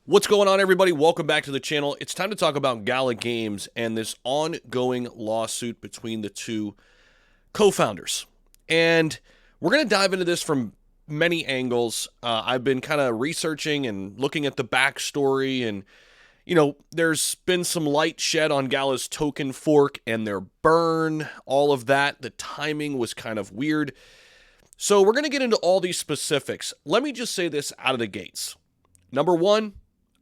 What's going on, everybody? Welcome back to the channel. It's time to talk about GALA Games and this ongoing lawsuit between the two co-founders. And we're going to dive into this from many angles. I've been kind of researching and looking at the backstory, and there's been some light shed on GALA's token fork and their burn, all of that. The timing was kind of weird. So we're going to get into all these specifics. Let me just say this out of the gates. Number one,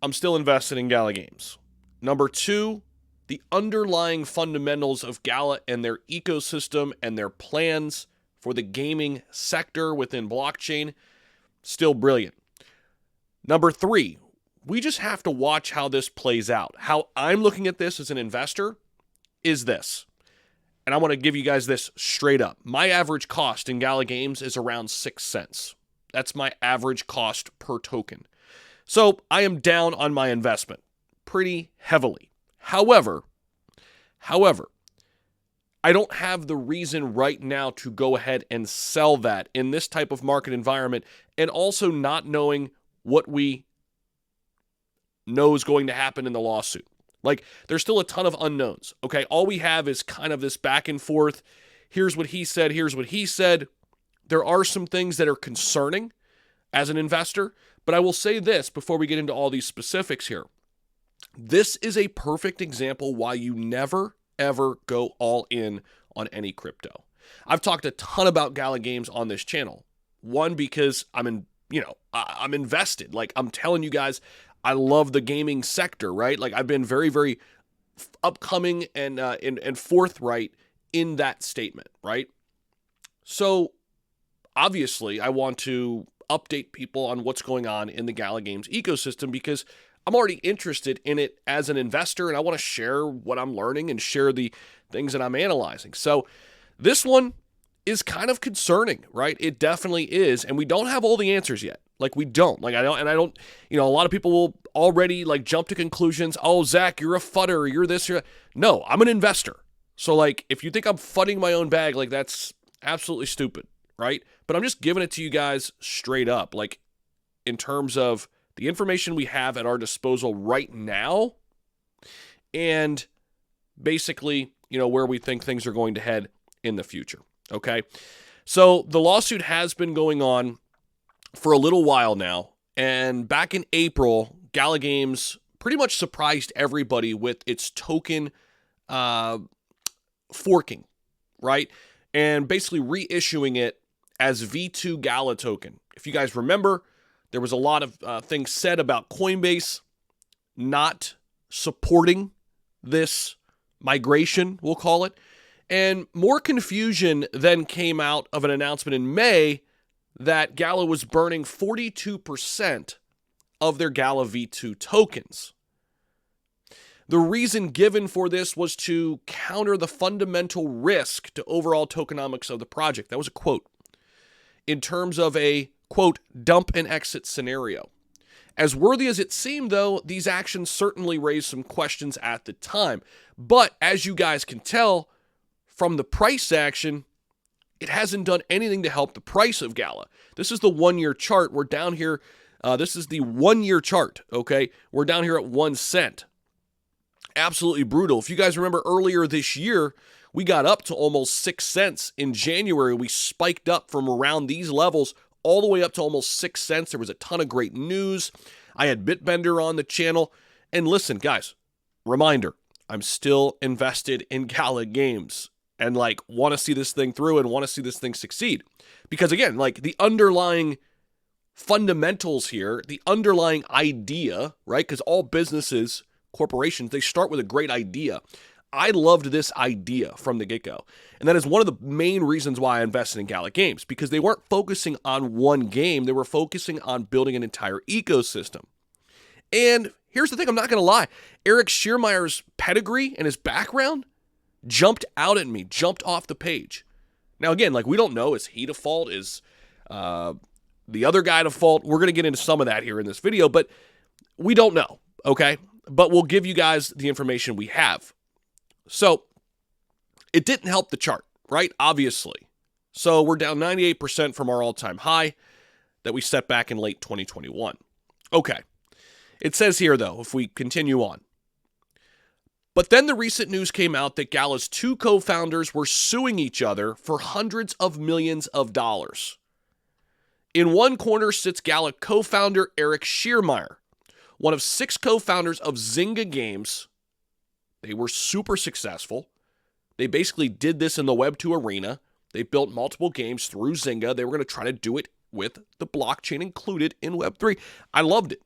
I'm still invested in GALA Games. Number two, the underlying fundamentals of GALA and their ecosystem and their plans for the gaming sector within blockchain, still brilliant. Number three, we just have to watch how this plays out. How I'm looking at this as an investor is this. And I want to give you guys this straight up. My average cost in GALA Games is around 6 cents. That's my average cost per token. So I am down on my investment pretty heavily. However, I don't have the reason right now to go ahead and sell that in this type of market environment, and also not knowing what we know is going to happen in the lawsuit. Like, there's still a ton of unknowns, okay? All we have is kind of this back and forth. Here's what he said, here's what he said. There are some things that are concerning as an investor, but I will say this before we get into all these specifics here. This is a perfect example why you never, ever go all in on any crypto. I've talked a ton about GALA Games on this channel. One, because I'm invested. Like, I'm telling you guys, I love the gaming sector, right? Like, I've been very, very upcoming and forthright in that statement, right? So, obviously, I want to update people on what's going on in the GALA Games ecosystem, because I'm already interested in it as an investor, and I want to share what I'm learning and share the things that I'm analyzing. So this one is kind of concerning, right? It definitely is, and we don't have all the answers yet. Like, we don't. Like, I don't, a lot of people will already like jump to conclusions. Oh, Zach, you're a fudder, you're this, you're... No, I'm an investor. So, like, if you think I'm fudding my own bag, like, that's absolutely stupid, right? But I'm just giving it to you guys straight up, like, in terms of the information we have at our disposal right now, and basically, where we think things are going to head in the future, okay? So the lawsuit has been going on for a little while now, and back in April, GALA Games pretty much surprised everybody with its token forking, right? And basically reissuing it as V2 GALA token. If you guys remember, there was a lot of things said about Coinbase not supporting this migration, we'll call it. And more confusion then came out of an announcement in May that GALA was burning 42% of their GALA V2 tokens. The reason given for this was to counter the fundamental risk to overall tokenomics of the project. That was a quote. In terms of a, quote, dump and exit scenario. As worthy as it seemed, though, these actions certainly raised some questions at the time. But as you guys can tell from the price action, it hasn't done anything to help the price of GALA. This is the 1-year chart. We're down here. This is the 1-year chart, okay? We're down here at 1 cent. Absolutely brutal. If you guys remember earlier this year, we got up to almost 6 cents in January. We spiked up from around these levels all the way up to almost 6 cents. There was a ton of great news. I had Bitbender on the channel. And listen, guys, reminder, I'm still invested in GALA Games and want to see this thing through and want to see this thing succeed. Because again, the underlying fundamentals here, the underlying idea, right? Because all businesses, corporations, they start with a great idea. I loved this idea from the get-go. And that is one of the main reasons why I invested in GALA Games, because they weren't focusing on one game. They were focusing on building an entire ecosystem. And here's the thing, I'm not going to lie. Eric Schiermeier's pedigree and his background jumped out at me, jumped off the page. Now, again, we don't know. Is he to fault? Is the other guy to fault? We're going to get into some of that here in this video, but we don't know, okay? But we'll give you guys the information we have. So it didn't help the chart, right? Obviously. So we're down 98% from our all-time high that we set back in late 2021. Okay. It says here, though, if we continue on. But then the recent news came out that GALA's two co-founders were suing each other for hundreds of millions of dollars. In one corner sits GALA co-founder Eric Schiermeier, one of 6 co-founders of Zynga Games. They were super successful. They basically did this in the Web2 arena. They built multiple games through Zynga. They were going to try to do it with the blockchain included in Web3. I loved it.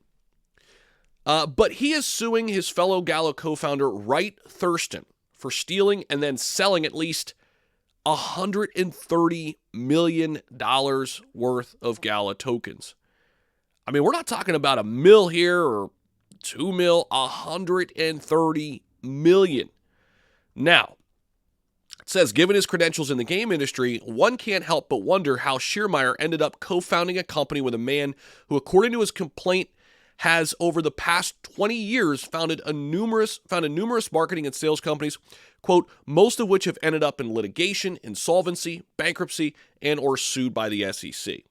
But he is suing his fellow GALA co-founder Wright Thurston for stealing and then selling at least $130 million worth of GALA tokens. I mean, we're not talking about $1 million here or $2 million, $130 million. Now, it says, given his credentials in the game industry, one can't help but wonder how Schiermeier ended up co-founding a company with a man who, according to his complaint, has over the past 20 years founded numerous marketing and sales companies, quote, most of which have ended up in litigation, insolvency, bankruptcy, and or sued by the SEC.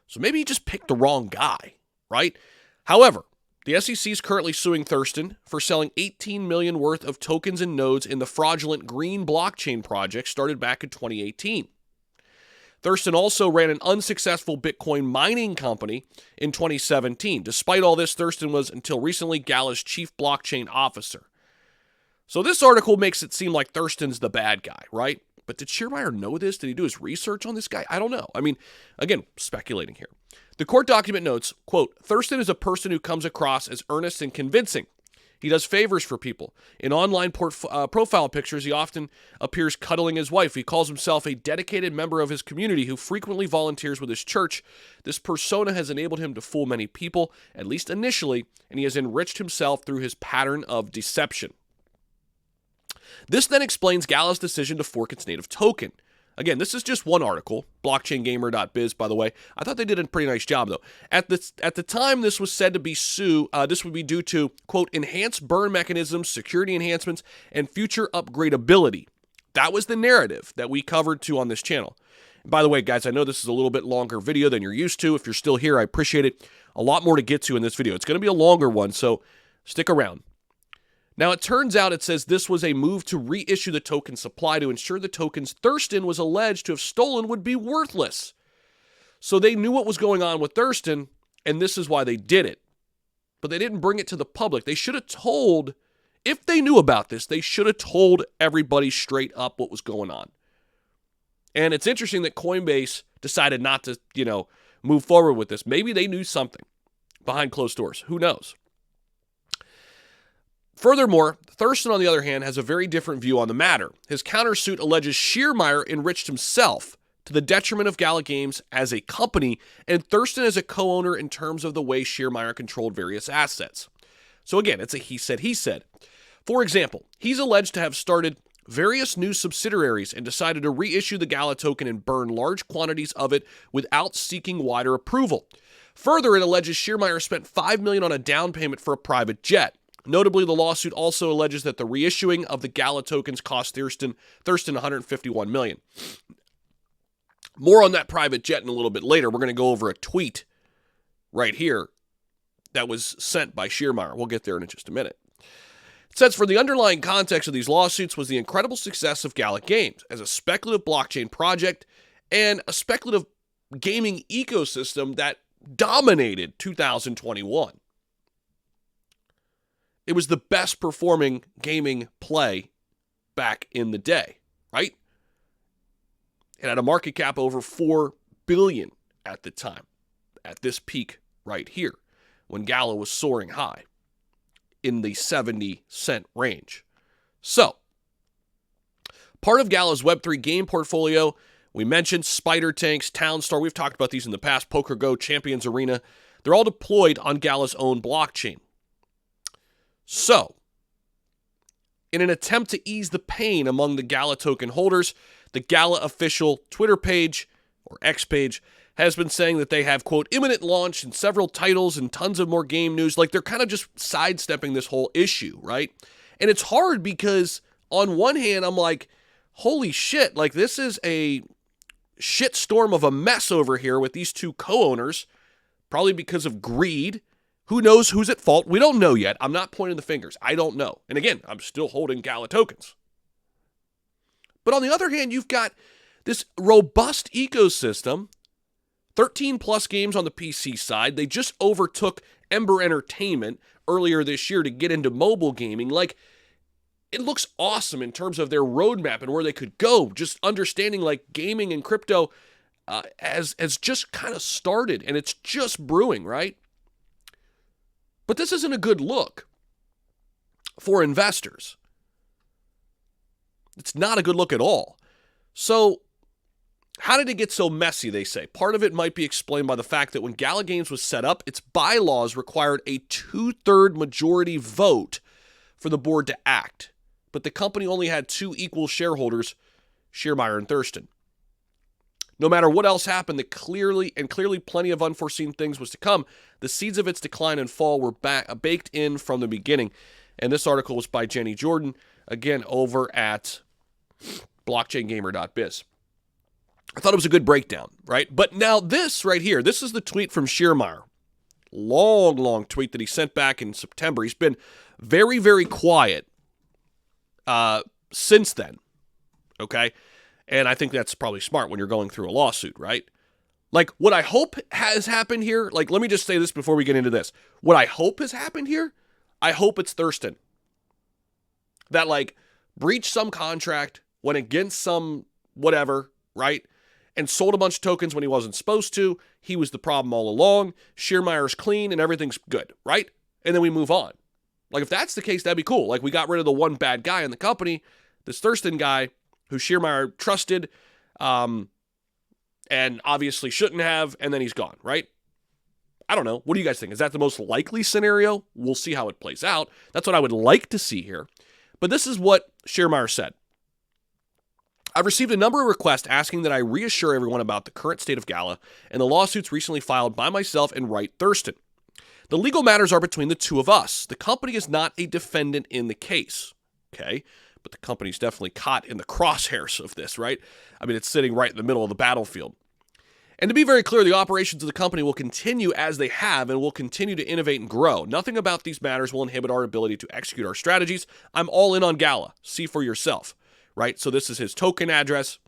So maybe he just picked the wrong guy, right? However, the SEC is currently suing Thurston for selling $18 million worth of tokens and nodes in the fraudulent Green blockchain project started back in 2018. Thurston also ran an unsuccessful Bitcoin mining company in 2017. Despite all this, Thurston was, until recently, GALA's chief blockchain officer. So this article makes it seem like Thurston's the bad guy, right? But did Schiermeier know this? Did he do his research on this guy? I don't know. I mean, again, speculating here. The court document notes, quote, Thurston is a person who comes across as earnest and convincing. He does favors for people. In online profile pictures, he often appears cuddling his wife. He calls himself a dedicated member of his community who frequently volunteers with his church. This persona has enabled him to fool many people, at least initially, and he has enriched himself through his pattern of deception. This then explains GALA's decision to fork its native token. Again, this is just one article, blockchaingamer.biz, by the way. I thought they did a pretty nice job, though. At the time this was said to be this would be due to, quote, enhanced burn mechanisms, security enhancements, and future upgradability. That was the narrative that we covered too on this channel. And by the way, guys, I know this is a little bit longer video than you're used to. If you're still here, I appreciate it. A lot more to get to in this video. It's going to be a longer one, so stick around. Now, it turns out it says this was a move to reissue the token supply to ensure the tokens Thurston was alleged to have stolen would be worthless. So they knew what was going on with Thurston, and this is why they did it. But they didn't bring it to the public. They should have told, if they knew about this, they should have told everybody straight up what was going on. And it's interesting that Coinbase decided not to, move forward with this. Maybe they knew something behind closed doors. Who knows? Furthermore, Thurston, on the other hand, has a very different view on the matter. His countersuit alleges Schiermeier enriched himself to the detriment of GALA Games as a company and Thurston as a co-owner in terms of the way Schiermeier controlled various assets. So again, it's a he said. For example, he's alleged to have started various new subsidiaries and decided to reissue the GALA token and burn large quantities of it without seeking wider approval. Further, it alleges Schiermeier spent $5 million on a down payment for a private jet. Notably, the lawsuit also alleges that the reissuing of the GALA tokens cost Thurston $151 million. More on that private jet in a little bit later. We're going to go over a tweet right here that was sent by Schiermeier. We'll get there in just a minute. It says, for the underlying context of these lawsuits was the incredible success of GALA Games as a speculative blockchain project and a speculative gaming ecosystem that dominated 2021. It was the best performing gaming play back in the day, right? It had a market cap over $4 billion at the time, at this peak right here, when GALA was soaring high in the 70-cent range. So, part of GALA's Web3 game portfolio, we mentioned Spider Tanks, Townstar. We've talked about these in the past, Poker Go, Champions Arena. They're all deployed on GALA's own blockchain. So, in an attempt to ease the pain among the GALA token holders, the GALA official Twitter page, or X page, has been saying that they have, quote, imminent launch and several titles and tons of more game news. Like, they're kind of just sidestepping this whole issue, right? And it's hard because, on one hand, I'm like, holy shit, like, this is a shitstorm of a mess over here with these two co-owners, probably because of greed, Who knows who's at fault? We don't know yet. I'm not pointing the fingers. I don't know. And again, I'm still holding GALA tokens. But on the other hand, you've got this robust ecosystem, 13 plus games on the PC side. They just overtook Ember Entertainment earlier this year to get into mobile gaming. Like, it looks awesome in terms of their roadmap and where they could go. Just understanding like gaming and crypto has just kind of started and it's just brewing, right? But this isn't a good look for investors. It's not a good look at all. So how did it get so messy, they say? Part of it might be explained by the fact that when GALA Games was set up, its bylaws required a 2/3 majority vote for the board to act. But the company only had 2 equal shareholders, Sher and Thurston. No matter what else happened, clearly plenty of unforeseen things was to come. The seeds of its decline and fall were baked in from the beginning. And this article was by Jenny Jordan, again, over at blockchaingamer.biz. I thought it was a good breakdown, right? But now this right here, this is the tweet from Sher. Long tweet that he sent back in September. He's been very, very quiet since then, okay? And I think that's probably smart when you're going through a lawsuit, right? Like, what I hope has happened here, like, let me just say this before we get into this. What I hope has happened here, I hope it's Thurston. That, like, breached some contract, went against some whatever, right? And sold a bunch of tokens when he wasn't supposed to. He was the problem all along. Sher's clean and everything's good, right? And then we move on. Like, if that's the case, that'd be cool. Like, we got rid of the one bad guy in the company, this Thurston guy, who Sher trusted, and obviously shouldn't have, and then he's gone, right? I don't know. What do you guys think? Is that the most likely scenario? We'll see how it plays out. That's what I would like to see here. But this is what Sher said. I've received a number of requests asking that I reassure everyone about the current state of GALA and the lawsuits recently filed by myself and Wright Thurston. The legal matters are between the two of us. The company is not a defendant in the case. Okay? But the company's definitely caught in the crosshairs of this, right? I mean, it's sitting right in the middle of the battlefield. And to be very clear, the operations of the company will continue as they have and will continue to innovate and grow. Nothing about these matters will inhibit our ability to execute our strategies. I'm all in on GALA. See for yourself, right? So this is his token address.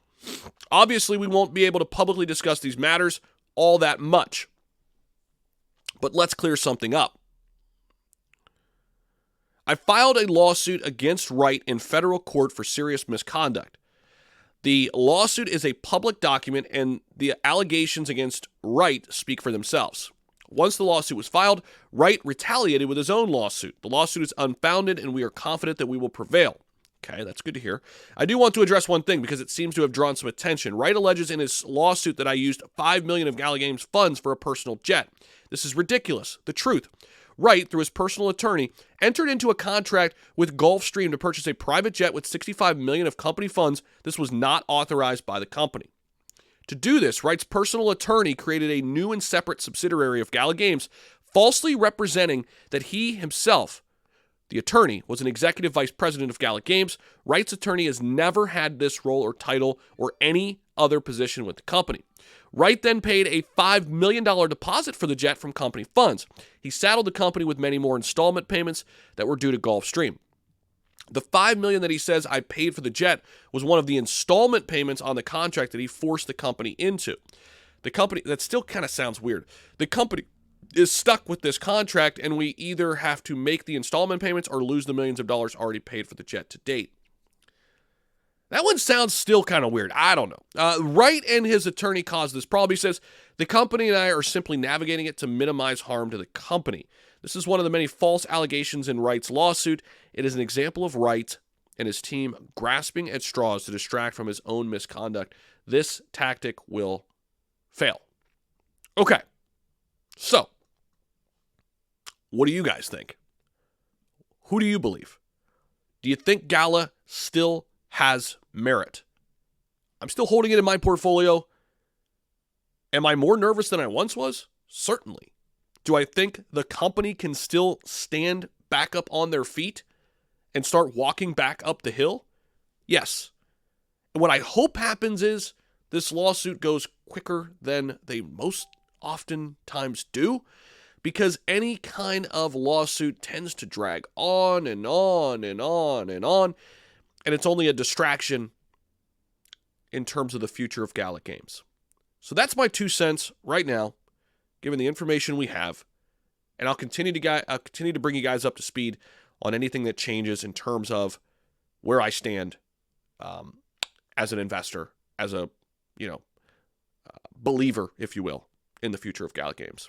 Obviously, we won't be able to publicly discuss these matters all that much. But let's clear something up. I filed a lawsuit against Wright in federal court for serious misconduct. The lawsuit is a public document, and the allegations against Wright speak for themselves. Once the lawsuit was filed, Wright retaliated with his own lawsuit. The lawsuit is unfounded, and we are confident that we will prevail. Okay, that's good to hear. I do want to address one thing because it seems to have drawn some attention. Wright alleges in his lawsuit that I used $5 million of GALA Games funds for a personal jet. This is ridiculous. The truth. Wright, through his personal attorney, entered into a contract with Gulfstream to purchase a private jet with $65 million of company funds. This was not authorized by the company. To do this, Wright's personal attorney created a new and separate subsidiary of GALA Games, falsely representing that he himself, the attorney, was an executive vice president of GALA Games. Wright's attorney has never had this role or title or any other position with the company. Wright then paid a $5 million deposit for the jet from company funds. He saddled the company with many more installment payments that were due to Gulfstream. The $5 million that he says I paid for the jet was one of the installment payments on the contract that he forced the company into. The company, that still kind of sounds weird. The company is stuck with this contract, and we either have to make the installment payments or lose the millions of dollars already paid for the jet to date. That one sounds still kind of weird. I don't know. Wright and his attorney caused this problem. He says, the company and I are simply navigating it to minimize harm to the company. This is one of the many false allegations in Wright's lawsuit. It is an example of Wright and his team grasping at straws to distract from his own misconduct. This tactic will fail. Okay. So, what do you guys think? Who do you believe? Do you think GALA still has merit? I'm still holding it in my portfolio. Am I more nervous than I once was? Certainly. Do I think the company can still stand back up on their feet and start walking back up the hill? Yes. And what I hope happens is this lawsuit goes quicker than they most oftentimes do, because any kind of lawsuit tends to drag on and on and on and on, and it's only a distraction in terms of the future of GALA Games. So that's my 2 cents right now, given the information we have, and I'll continue to bring you guys up to speed on anything that changes in terms of where I stand as an investor, as a believer, if you will, in the future of GALA Games.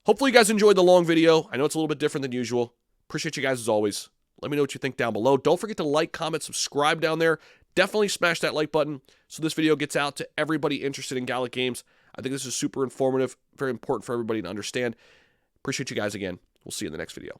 Hopefully you guys enjoyed the long video. I know it's a little bit different than usual. Appreciate you guys as always. Let me know what you think down below. Don't forget to like, comment, subscribe down there. Definitely smash that like button so this video gets out to everybody interested in GALA Games. I think this is super informative, very important for everybody to understand. Appreciate you guys again. We'll see you in the next video.